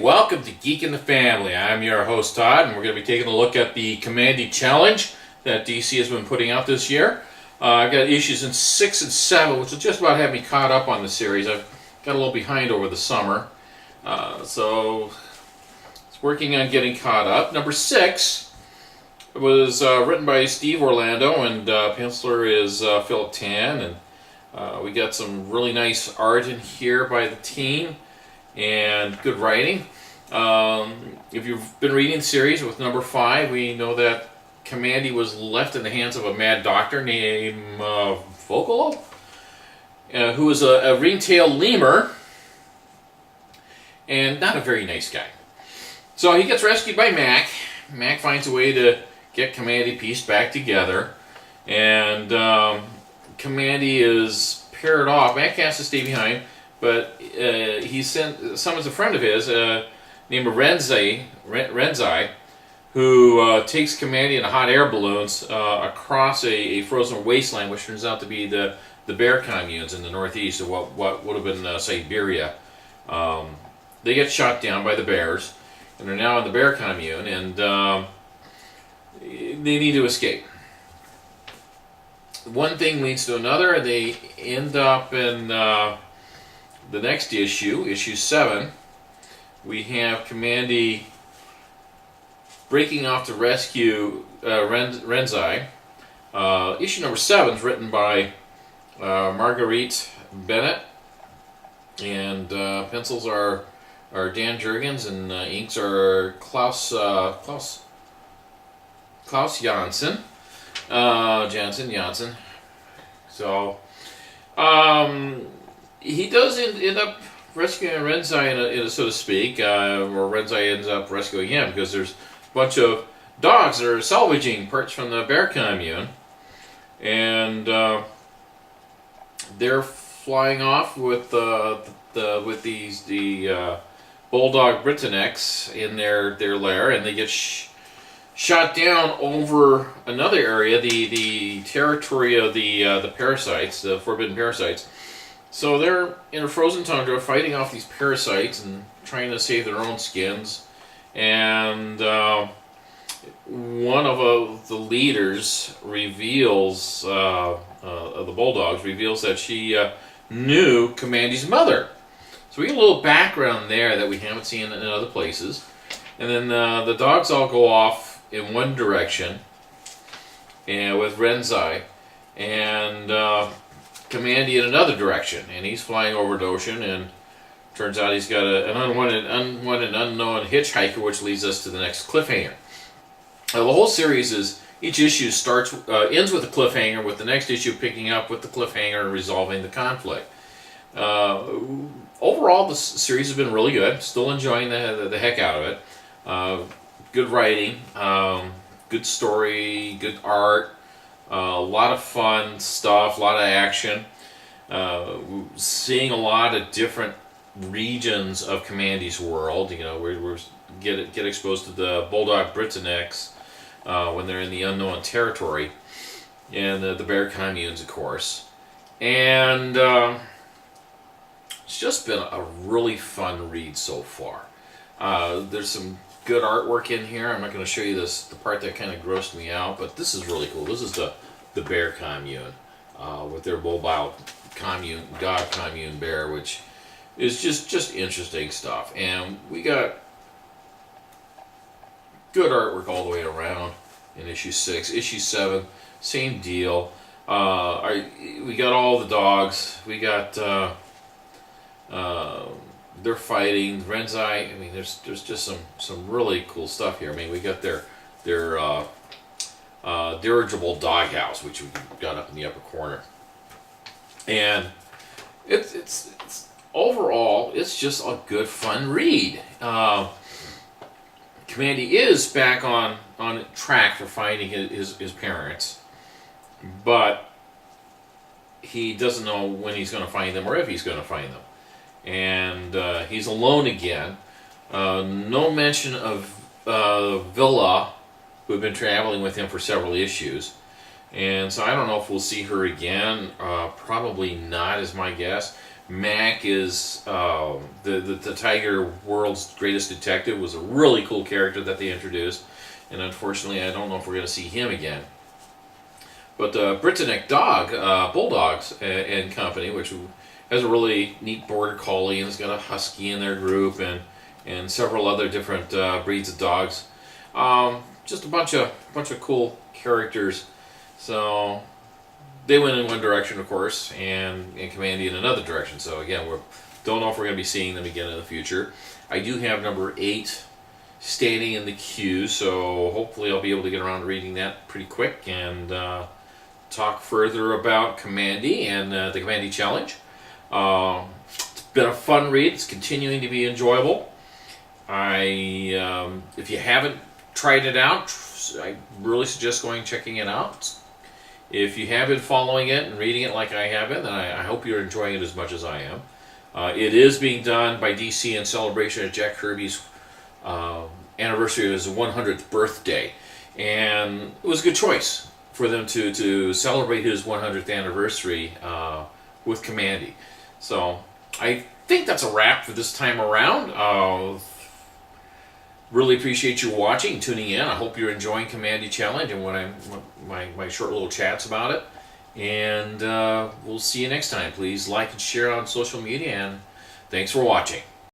welcome to Geek in the Family. I'm your host Todd, and we're going to be taking a look at the Kamandi challenge that DC has been putting out this year. I've got issues in 6 and 7, which will just about have me caught up on the series. I've got a little behind over the summer, so it's working on getting caught up. Number 6 was written by Steve Orlando, and penciler is Philip Tan, and we got some really nice art in here by the team and good writing. If you've been reading the series with number 5, we know that Kamandi was left in the hands of a mad doctor named Vocalo, who is a ring-tailed lemur and not a very nice guy. So he gets rescued by Mac. Mac finds a way to get Kamandi pieced back together, and Kamandi is paired off. Mac has to stay behind, but he summons a friend of his named Renzai, who takes Kamandi in hot air balloons across a frozen wasteland, which turns out to be the bear communes in the northeast of what would have been Siberia. They get shot down by the bears, and they're now in the bear commune, and they need to escape. One thing leads to another. They end up in the next issue, issue 7. We have Kamandi breaking off to rescue Renzai. Issue number 7 is written by Marguerite Bennett, and pencils are Dan Jurgens, and inks are Klaus Janssen. Janssen. So, he does end up rescuing Renzai, so to speak, or Renzai ends up rescuing him, because there's a bunch of dogs that are salvaging parts from the bear commune, and they're flying off with these bulldog Britannics in their lair, and they get shot down over another area, the territory of the parasites, the forbidden parasites. So they're in a frozen tundra fighting off these parasites and trying to save their own skins. And one of the leaders reveals, of the bulldogs, reveals that she knew Kamandi's mother. So we get a little background there that we haven't seen in other places. And then the dogs all go off in one direction, and with Renzai, and Kamandi in another direction, and he's flying over the ocean, and turns out he's got an unwanted unknown hitchhiker, which leads us to the next cliffhanger. The whole series is, each issue ends with a cliffhanger, with the next issue picking up with the cliffhanger and resolving the conflict. Overall, the series has been really good. Still enjoying the heck out of it. Good writing, good story, good art, a lot of fun stuff, a lot of action. Seeing a lot of different regions of Kamandi's world. You know, we get exposed to the bulldog Britannics when they're in the unknown territory, and the bear communes, of course. And it's just been a really fun read so far. There's some good artwork in here. I'm not going to show you the part that kind of grossed me out, but this is really cool. This is the bear commune with their mobile commune, god commune bear, which is just interesting stuff. And we got good artwork all the way around in issue 6. Issue 7, same deal. We got all the dogs. We got they're fighting Renzai. I mean, there's just some really cool stuff here. I mean, we got their dirigible doghouse, which we got up in the upper corner, and it's overall it's just a good fun read. Kamandi is back on track for finding his parents, but he doesn't know when he's going to find them or if he's going to find them. And he's alone again. No mention of Villa, who had been traveling with him for several issues. And so I don't know if we'll see her again. Probably not, is my guess. Mac is the Tiger World's greatest detective, was a really cool character that they introduced, and unfortunately, I don't know if we're going to see him again. But Britannic Dog, Bulldogs and Company, which has a really neat border collie, and it's got a husky in their group, and several other different breeds of dogs. Just a bunch of cool characters. So they went in one direction, of course, and Kamandi in another direction. So again, we don't know if we're going to be seeing them again in the future. I do have number 8 standing in the queue, so hopefully I'll be able to get around to reading that pretty quick and talk further about Kamandi and the Kamandi Challenge. It's been a fun read. It's continuing to be enjoyable. If you haven't tried it out, I really suggest checking it out. If you have been following it and reading it like I have been, then I hope you're enjoying it as much as I am. It is being done by DC in celebration of Jack Kirby's anniversary of his 100th birthday, and it was a good choice for them to celebrate his 100th anniversary with Kamandi. So I think that's a wrap for this time around. Really appreciate you watching, tuning in. I hope you're enjoying Kamandi Challenge and my short little chats about it. And we'll see you next time. Please like and share on social media, and thanks for watching.